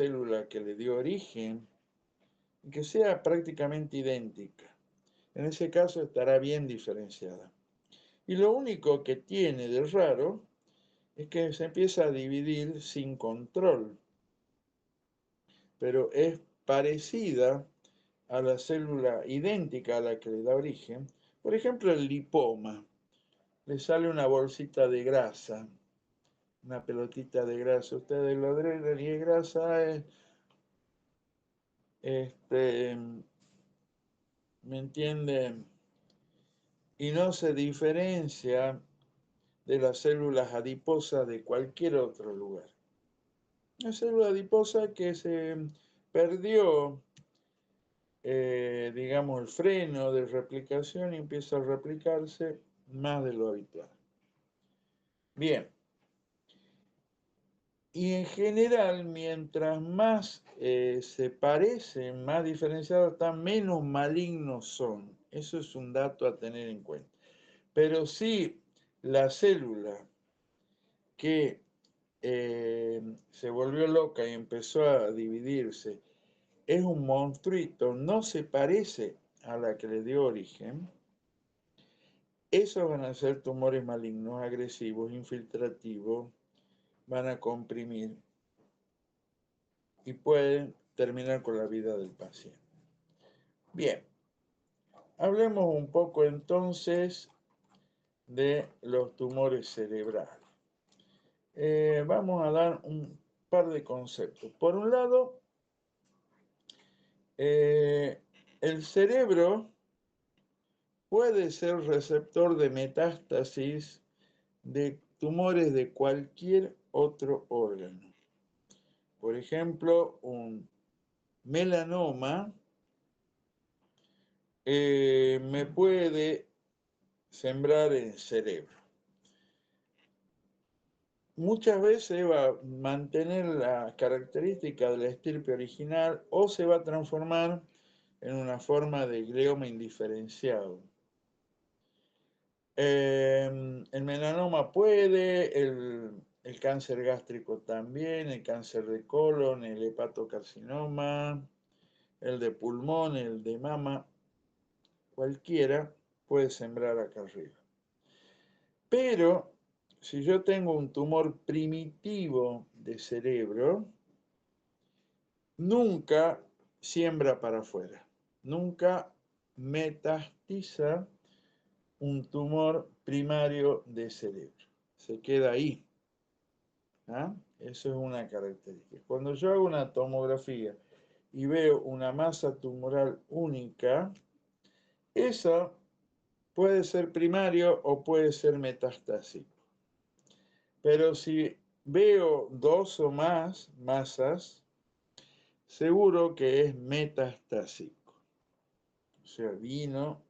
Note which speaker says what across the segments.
Speaker 1: célula que le dio origen y que sea prácticamente idéntica. En ese caso estará bien diferenciada. Y lo único que tiene de raro es que se empieza a dividir sin control, pero es parecida a la célula idéntica a la que le da origen. Por ejemplo, el lipoma. Le sale una bolsita de grasa, una pelotita de grasa. Ustedes lo drenan y es grasa, este, ¿me entienden? Y no se diferencia de las células adiposas de cualquier otro lugar. Una célula adiposa que se perdió, digamos, el freno de replicación y empieza a replicarse más de lo habitual. Bien. Y en general, mientras más se parecen, más diferenciados están, menos malignos son. Eso es un dato a tener en cuenta. Pero si la célula que se volvió loca y empezó a dividirse es un monstruito, no se parece a la que le dio origen, esos van a ser tumores malignos, agresivos, infiltrativos, van a comprimir y pueden terminar con la vida del paciente. Bien, hablemos un poco entonces de los tumores cerebrales. Vamos a dar un par de conceptos. Por un lado, el cerebro puede ser receptor de metástasis de tumores de cualquier otro órgano. Por ejemplo, un melanoma me puede sembrar en el cerebro. Muchas veces va a mantener la característica de la estirpe original o se va a transformar en una forma de glioma indiferenciado. El melanoma puede, el cáncer gástrico también, el cáncer de colon, el hepatocarcinoma, el de pulmón, el de mama, cualquiera puede sembrar acá arriba. Pero si yo tengo un tumor primitivo de cerebro, nunca siembra para afuera, nunca metastiza un tumor primario de cerebro. Se queda ahí. ¿Ah? Eso es una característica. Cuando yo hago una tomografía y veo una masa tumoral única, esa puede ser primario o puede ser metastásico. Pero si veo dos o más masas, seguro que es metastásico. O sea, vino,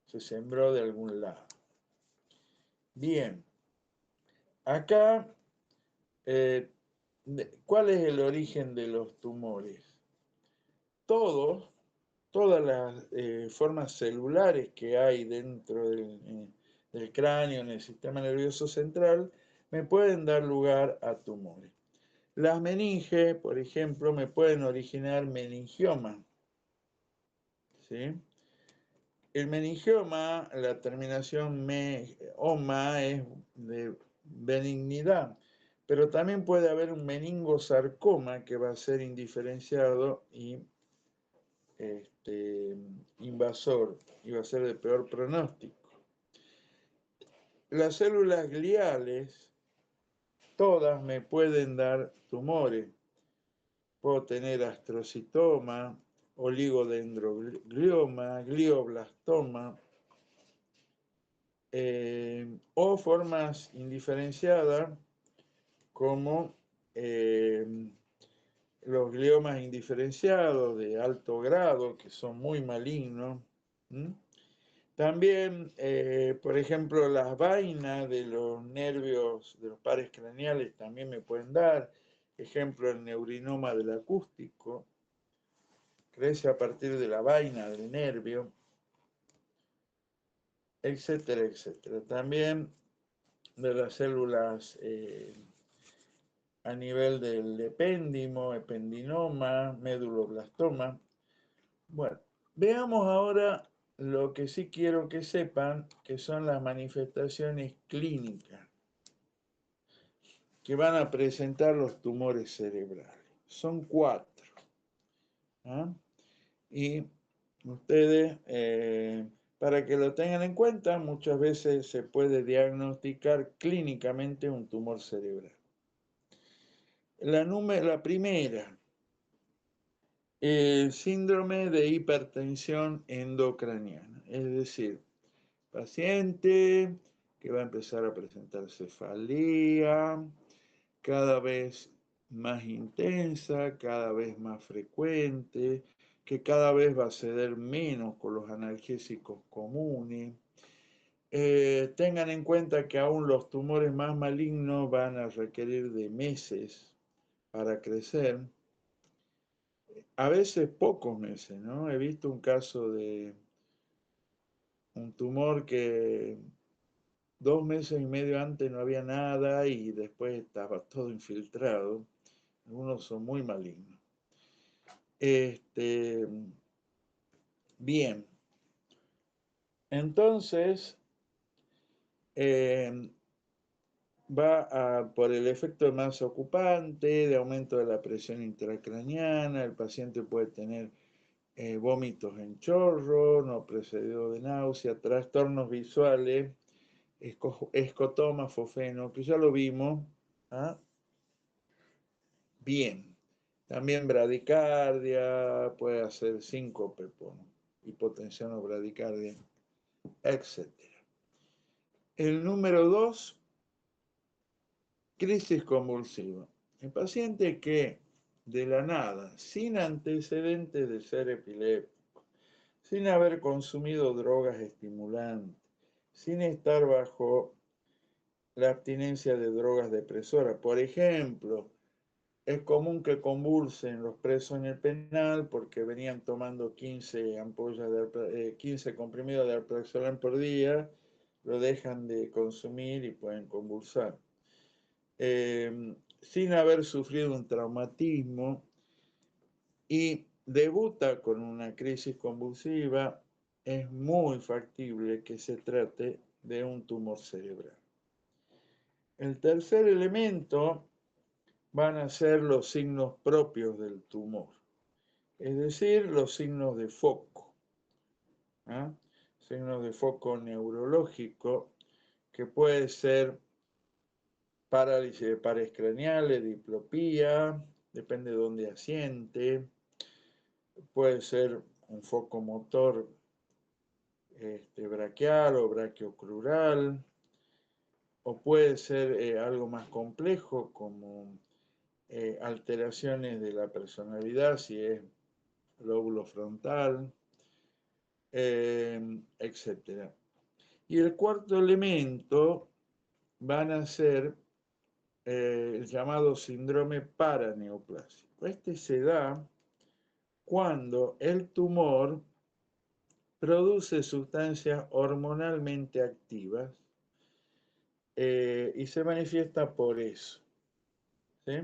Speaker 1: se sembró de algún lado. Bien, acá, ¿cuál es el origen de los tumores? Todas las formas celulares que hay dentro del cráneo, en el sistema nervioso central, me pueden dar lugar a tumores. Las meninges, por ejemplo, me pueden originar meningioma. ¿Sí? El meningioma, la terminación oma es de benignidad, pero también puede haber un meningosarcoma que va a ser indiferenciado y invasor y va a ser de peor pronóstico. Las células gliales, todas me pueden dar tumores. Puedo tener astrocitoma, oligodendroglioma, glioblastoma, o formas indiferenciadas como los gliomas indiferenciados de alto grado, que son muy malignos. También, por ejemplo, las vainas de los nervios, de los pares craneales, también me pueden dar. Ejemplo, el neurinoma del acústico, crece a partir de la vaina del nervio, etcétera, etcétera. También de las células a nivel del epéndimo, ependinoma, meduloblastoma. Bueno, veamos ahora lo que sí quiero que sepan, que son las manifestaciones clínicas que van a presentar los tumores cerebrales. Son 4. ¿Ah? Y ustedes, para que lo tengan en cuenta, muchas veces se puede diagnosticar clínicamente un tumor cerebral. La primera, el síndrome de hipertensión endocraniana, es decir, paciente que va a empezar a presentar cefalea cada vez más intensa, cada vez más frecuente, que cada vez va a ceder menos con los analgésicos comunes. Tengan en cuenta que aún los tumores más malignos van a requerir de meses para crecer, a veces pocos meses, ¿no? He visto un caso de un tumor que 2 meses y medio antes no había nada y después estaba todo infiltrado. Algunos son muy malignos. Bien, entonces va por el efecto de masa ocupante, de aumento de la presión intracraniana, el paciente puede tener vómitos en chorro, no precedido de náusea, trastornos visuales, escotoma, fofeno, que ya lo vimos. ¿Ah? Bien, también bradicardia, puede hacer síncope por hipotensión o bradicardia, etc. El número 2, crisis convulsiva. El paciente que de la nada, sin antecedentes de ser epiléptico, sin haber consumido drogas estimulantes, sin estar bajo la abstinencia de drogas depresoras, por ejemplo, es común que convulsen los presos en el penal porque venían tomando 15 ampollas de 15 comprimidos de alprazolam por día, lo dejan de consumir y pueden convulsar. Sin haber sufrido un traumatismo y debuta con una crisis convulsiva, es muy factible que se trate de un tumor cerebral. El tercer elemento van a ser los signos propios del tumor, es decir, los signos de foco, ¿eh? Signos de foco neurológico, que puede ser parálisis de pares craneales, diplopía, depende de dónde asiente, puede ser un foco motor braquial o braquiocrural, o puede ser algo más complejo como alteraciones de la personalidad, si es lóbulo frontal, etc. Y el cuarto elemento van a ser el llamado síndrome paraneoplásico. Este se da cuando el tumor produce sustancias hormonalmente activas y se manifiesta por eso. ¿Sí?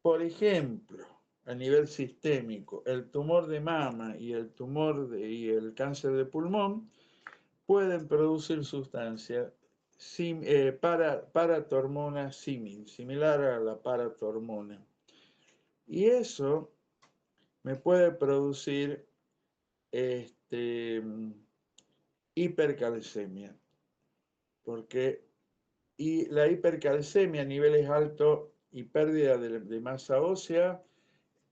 Speaker 1: Por ejemplo, a nivel sistémico, el tumor de mama y y el cáncer de pulmón pueden producir sustancias paratormona similar a la paratormona. Y eso me puede producir hipercalcemia, y la hipercalcemia a niveles altos y pérdida de masa ósea,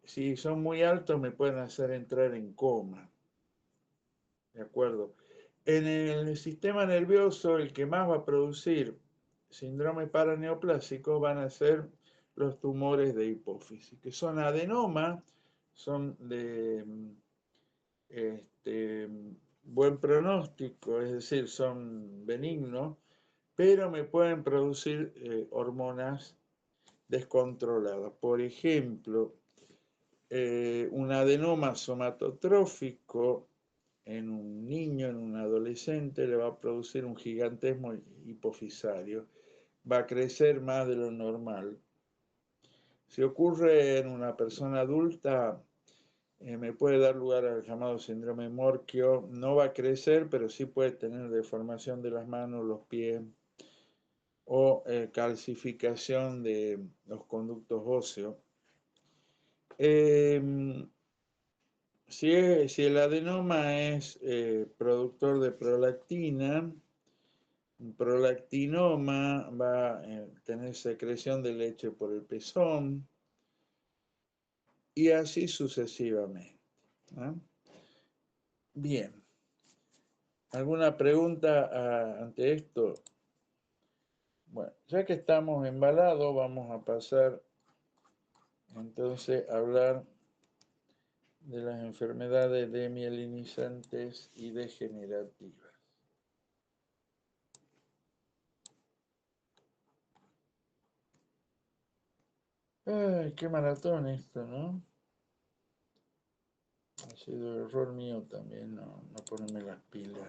Speaker 1: si son muy altos me pueden hacer entrar en coma. ¿De acuerdo? En el sistema nervioso, el que más va a producir síndrome paraneoplásico van a ser los tumores de hipófisis, que son adenomas, son de buen pronóstico, es decir, son benignos, pero me pueden producir hormonas descontroladas. Por ejemplo, un adenoma somatotrófico en un niño, en un adolescente, le va a producir un gigantismo hipofisario. va a crecer más de lo normal. Si ocurre en una persona adulta, me puede dar lugar al llamado síndrome Morquio. No va a crecer, pero sí puede tener deformación de las manos, los pies o calcificación de los conductos óseos. Si el adenoma es productor de prolactina, un prolactinoma va a tener secreción de leche por el pezón y así sucesivamente. ¿No? Bien. ¿Alguna pregunta ante esto? Bueno, ya que estamos embalados, vamos a pasar entonces a hablar de las enfermedades demielinizantes y degenerativas. Ay, qué maratón esto, ¿no? Ha sido error mío también no ponerme las pilas.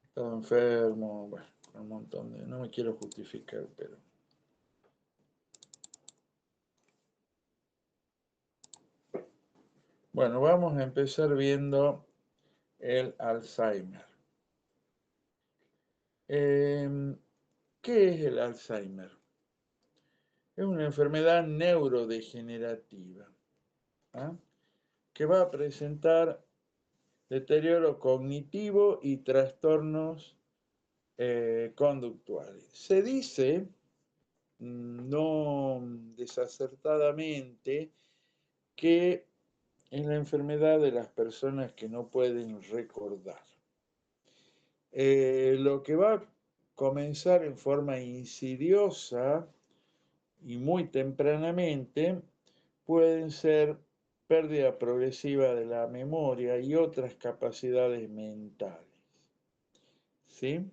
Speaker 1: He estado enfermo, bueno, un montón de... No me quiero justificar, pero... Bueno, vamos a empezar viendo el Alzheimer. ¿Qué es el Alzheimer? Es una enfermedad neurodegenerativa, ¿ah? Que va a presentar deterioro cognitivo y trastornos conductuales. Se dice, no desacertadamente, que es la enfermedad de las personas que no pueden recordar. Lo que va a comenzar en forma insidiosa y muy tempranamente pueden ser pérdida progresiva de la memoria y otras capacidades mentales. ¿Sí?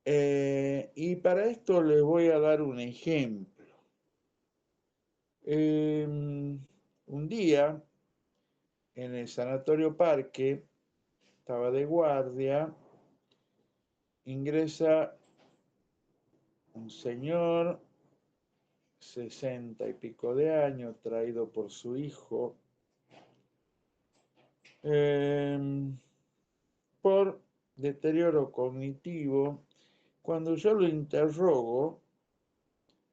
Speaker 1: Y para esto les voy a dar un ejemplo. Un día, en el Sanatorio Parque, estaba de guardia, ingresa un señor, 60 y pico de años, traído por su hijo, por deterioro cognitivo. Cuando yo lo interrogo,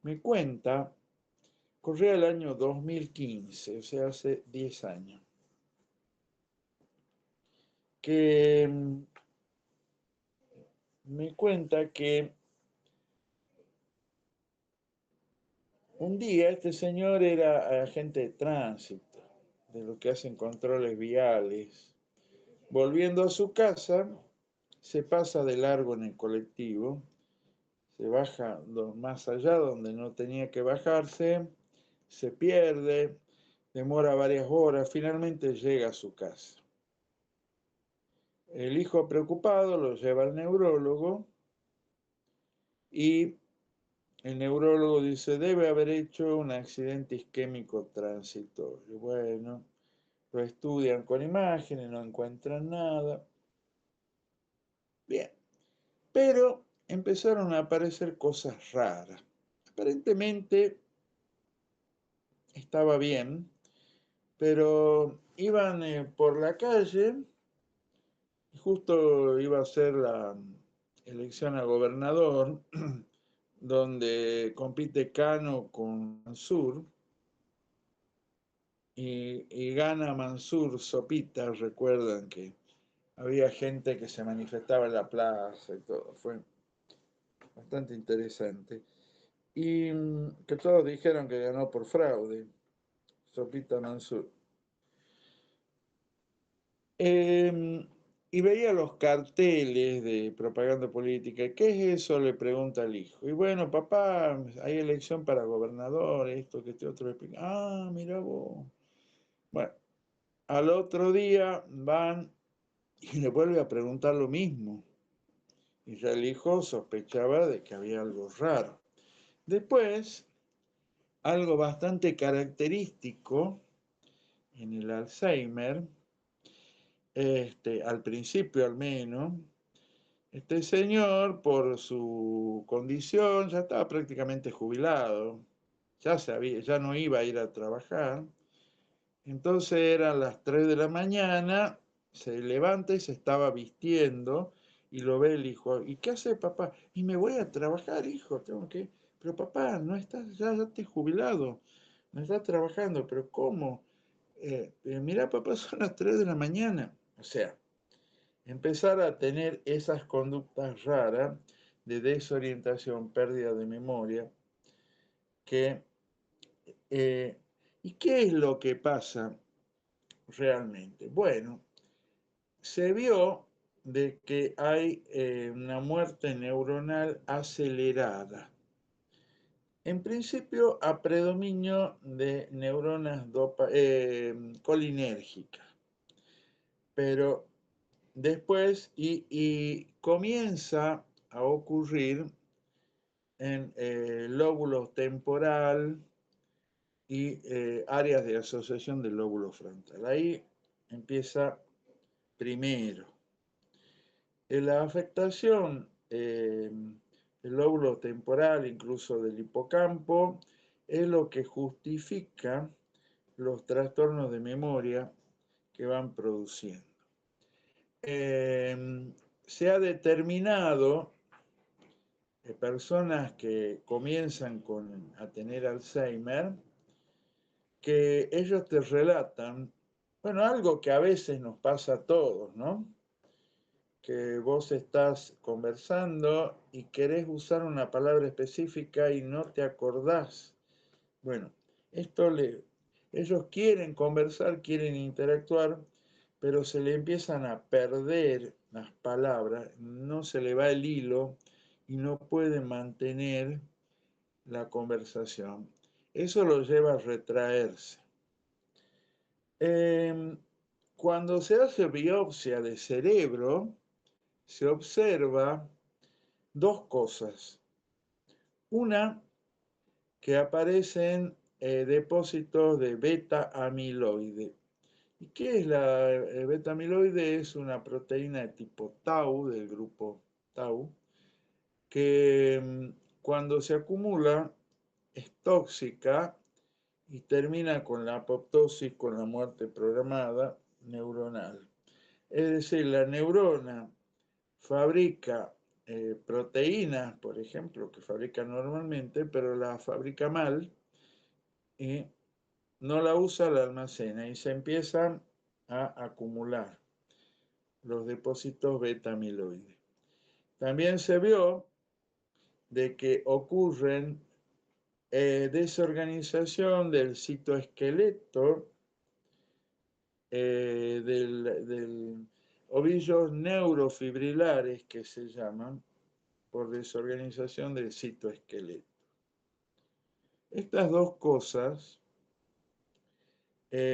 Speaker 1: me cuenta, corría el año 2015, o sea, hace 10 años, que me cuenta que un día este señor era agente de tránsito, de lo que hacen controles viales. Volviendo a su casa, se pasa de largo en el colectivo, se baja más allá donde no tenía que bajarse, se pierde, demora varias horas, finalmente llega a su casa. El hijo preocupado lo lleva al neurólogo y el neurólogo dice, debe haber hecho un accidente isquémico transitorio. Bueno, lo estudian con imágenes, no encuentran nada. Bien, pero empezaron a aparecer cosas raras. Aparentemente estaba bien, pero iban por la calle y justo iba a ser la elección a gobernador, donde compite Cano con Mansur, y gana Mansur Sopita. Recuerdan que había gente que se manifestaba en la plaza y todo, fue bastante interesante. Y que todos dijeron que ganó por fraude, Sopita Mansur. Y veía los carteles de propaganda política. ¿Qué es eso? Le pregunta al hijo. Y bueno, papá, hay elección para gobernador, esto, que este otro. Ah, mira vos. Bueno, al otro día van y le vuelve a preguntar lo mismo. Y ya el hijo sospechaba de que había algo raro. Después, algo bastante característico en el Alzheimer, al principio al menos, Este señor, por su condición, ya estaba prácticamente jubilado, ya no iba a ir a trabajar. Entonces eran las 3 de la mañana, se levanta y se estaba vistiendo y lo ve el hijo. ¿Y qué hace papá? Y me voy a trabajar, hijo, tengo que... Pero papá, no estás, ya te jubilado, no estás trabajando, pero ¿cómo? Mira, papá, son las 3 de la mañana. O sea, empezar a tener esas conductas raras de desorientación, pérdida de memoria, que... eh, ¿y qué es lo que pasa realmente? Bueno, se vio de que hay una muerte neuronal acelerada. En principio, a predominio de neuronas colinérgicas, pero después, y comienza a ocurrir en lóbulo temporal y áreas de asociación del lóbulo frontal. Ahí empieza primero. La afectación del lóbulo temporal, incluso del hipocampo, es lo que justifica los trastornos de memoria que van produciendo. Se ha determinado personas que comienzan a tener Alzheimer, que ellos te relatan, bueno, algo que a veces nos pasa a todos, ¿no? Que vos estás conversando y querés usar una palabra específica y no te acordás. Bueno, ellos quieren conversar, quieren interactuar, pero se le empiezan a perder las palabras, no se le va el hilo y no pueden mantener la conversación. Eso lo lleva a retraerse. Cuando se hace biopsia de cerebro, se observa dos cosas. Una, que aparecen depósitos de beta-amiloide. ¿Y qué es la beta-amiloide? Es una proteína de tipo tau, del grupo tau, que cuando se acumula es tóxica y termina con la apoptosis, con la muerte programada neuronal. Es decir, la neurona fabrica proteínas, por ejemplo, que fabrica normalmente, pero la fabrica mal y no la usa, la almacena y se empiezan a acumular los depósitos beta-amiloide. También se vio de que ocurren desorganización del citoesqueleto, del ovillos neurofibrilares que se llaman, por desorganización del citoesqueleto. Estas dos cosas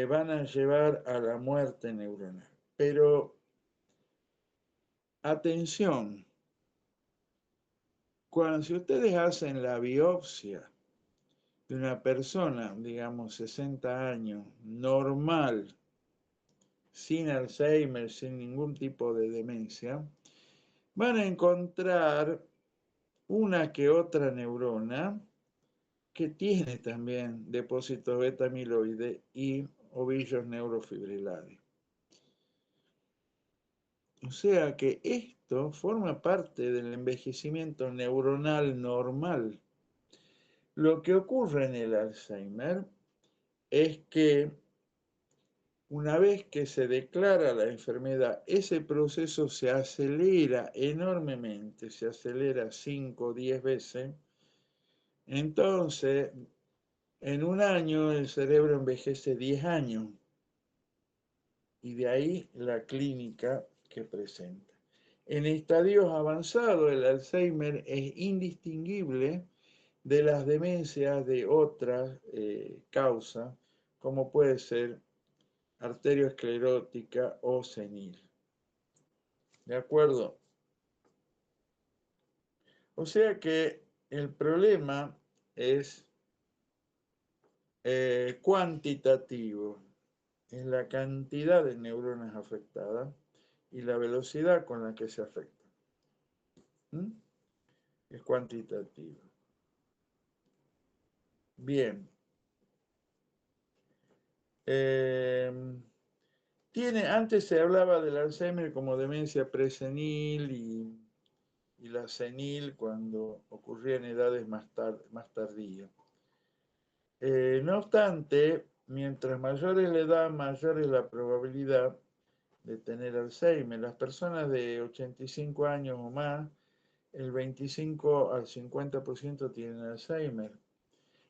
Speaker 1: van a llevar a la muerte neuronal. Pero atención, si ustedes hacen la biopsia de una persona, digamos 60 años, normal, sin Alzheimer, sin ningún tipo de demencia, van a encontrar una que otra neurona que tiene también depósitos beta-amiloide y ovillos neurofibrilares. O sea que esto forma parte del envejecimiento neuronal normal. Lo que ocurre en el Alzheimer es que una vez que se declara la enfermedad, ese proceso se acelera enormemente, se acelera 5 o 10 veces. Entonces, en un año el cerebro envejece 10 años y de ahí la clínica que presenta. En estadios avanzados, el Alzheimer es indistinguible de las demencias de otras causas, como puede ser arteriosclerótica o senil. ¿De acuerdo? O sea que el problema es cuantitativo, es la cantidad de neuronas afectadas y la velocidad con la que se afectan. Es cuantitativo. Bien. Antes se hablaba del Alzheimer como demencia presenil y la senil cuando ocurría en edades más tardías. No obstante, mientras mayor es la edad, mayor es la probabilidad de tener Alzheimer. Las personas de 85 años o más, el 25 al 50% tienen Alzheimer,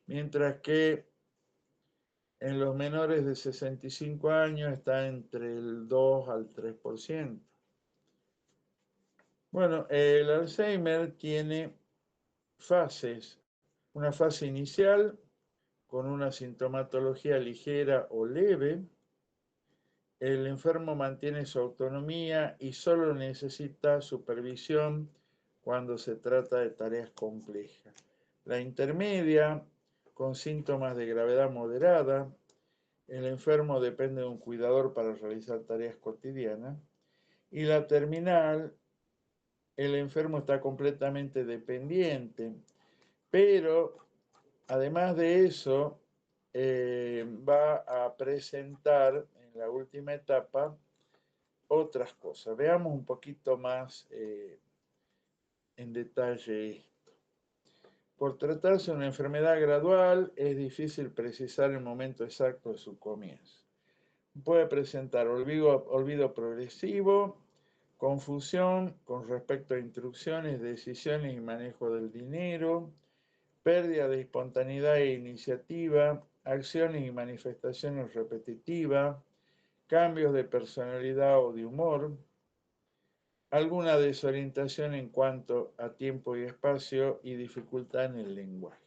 Speaker 1: mientras que en los menores de 65 años está entre el 2 al 3%. Bueno, el Alzheimer tiene fases. Una fase inicial con una sintomatología ligera o leve. El enfermo mantiene su autonomía y solo necesita supervisión cuando se trata de tareas complejas. La intermedia, con síntomas de gravedad moderada. El enfermo depende de un cuidador para realizar tareas cotidianas. Y la terminal, el enfermo está completamente dependiente, pero además de eso, va a presentar en la última etapa otras cosas. Veamos un poquito más en detalle esto. Por tratarse de una enfermedad gradual, es difícil precisar el momento exacto de su comienzo. Puede presentar olvido progresivo, confusión con respecto a instrucciones, decisiones y manejo del dinero, pérdida de espontaneidad e iniciativa, acciones y manifestaciones repetitivas, cambios de personalidad o de humor, alguna desorientación en cuanto a tiempo y espacio y dificultad en el lenguaje.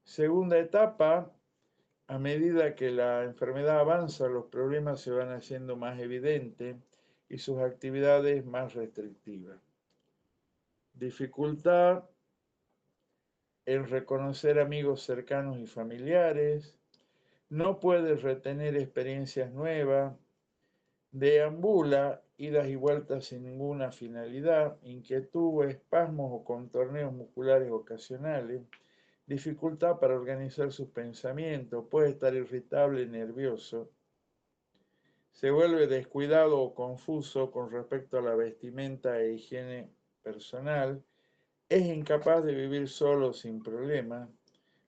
Speaker 1: Segunda etapa, a medida que la enfermedad avanza, los problemas se van haciendo más evidentes y sus actividades más restrictivas. Dificultad en reconocer amigos cercanos y familiares, no puede retener experiencias nuevas, deambula idas y vueltas sin ninguna finalidad, inquietud, espasmos o contorneos musculares ocasionales, dificultad para organizar sus pensamientos, puede estar irritable y nervioso, se vuelve descuidado o confuso con respecto a la vestimenta e higiene personal, es incapaz de vivir solo sin problemas,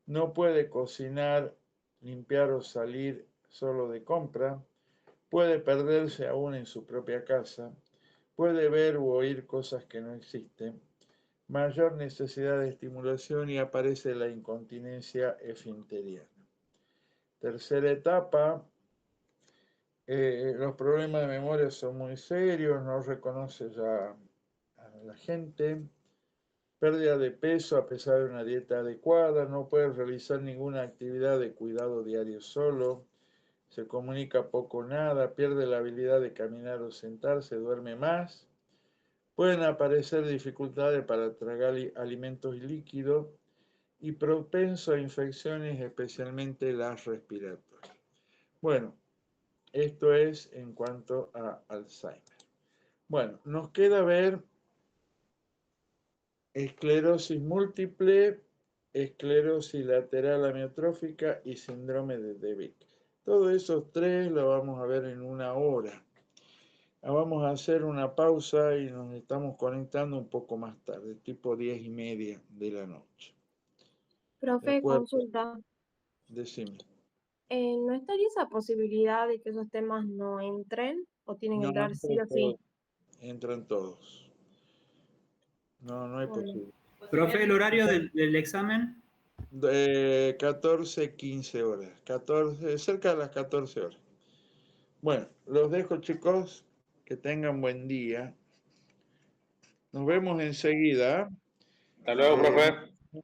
Speaker 1: no puede cocinar, limpiar o salir solo de compra, puede perderse aún en su propia casa, puede ver u oír cosas que no existen, mayor necesidad de estimulación y aparece la incontinencia esfinteriana. Tercera etapa, los problemas de memoria son muy serios, no reconoce ya a la gente, pérdida de peso a pesar de una dieta adecuada, no puede realizar ninguna actividad de cuidado diario solo, se comunica poco o nada, pierde la habilidad de caminar o sentarse, duerme más. Pueden aparecer dificultades para tragar alimentos y líquidos y propenso a infecciones, especialmente las respiratorias. Bueno, esto es en cuanto a Alzheimer. Bueno, nos queda ver esclerosis múltiple, esclerosis lateral amiotrófica y síndrome de Beck. Todos esos tres lo vamos a ver en una hora. Vamos a hacer una pausa y nos estamos conectando un poco más tarde, tipo 10:30 de la noche. ¿De
Speaker 2: Profe,
Speaker 1: acuerdo?
Speaker 2: consulta.
Speaker 1: Decime.
Speaker 2: ¿No estaría esa posibilidad de que esos temas no entren o tienen que
Speaker 1: No,
Speaker 2: entrar sí
Speaker 1: entran
Speaker 2: o sí?
Speaker 1: todos. Entran todos. No hay
Speaker 2: Bueno,
Speaker 1: posibilidad.
Speaker 3: Profe, ¿el horario del examen?
Speaker 1: 14, 15 horas. 14, cerca de las 14 horas. Bueno, los dejo, chicos. Que tengan buen día. Nos vemos enseguida.
Speaker 4: Hasta luego, profe.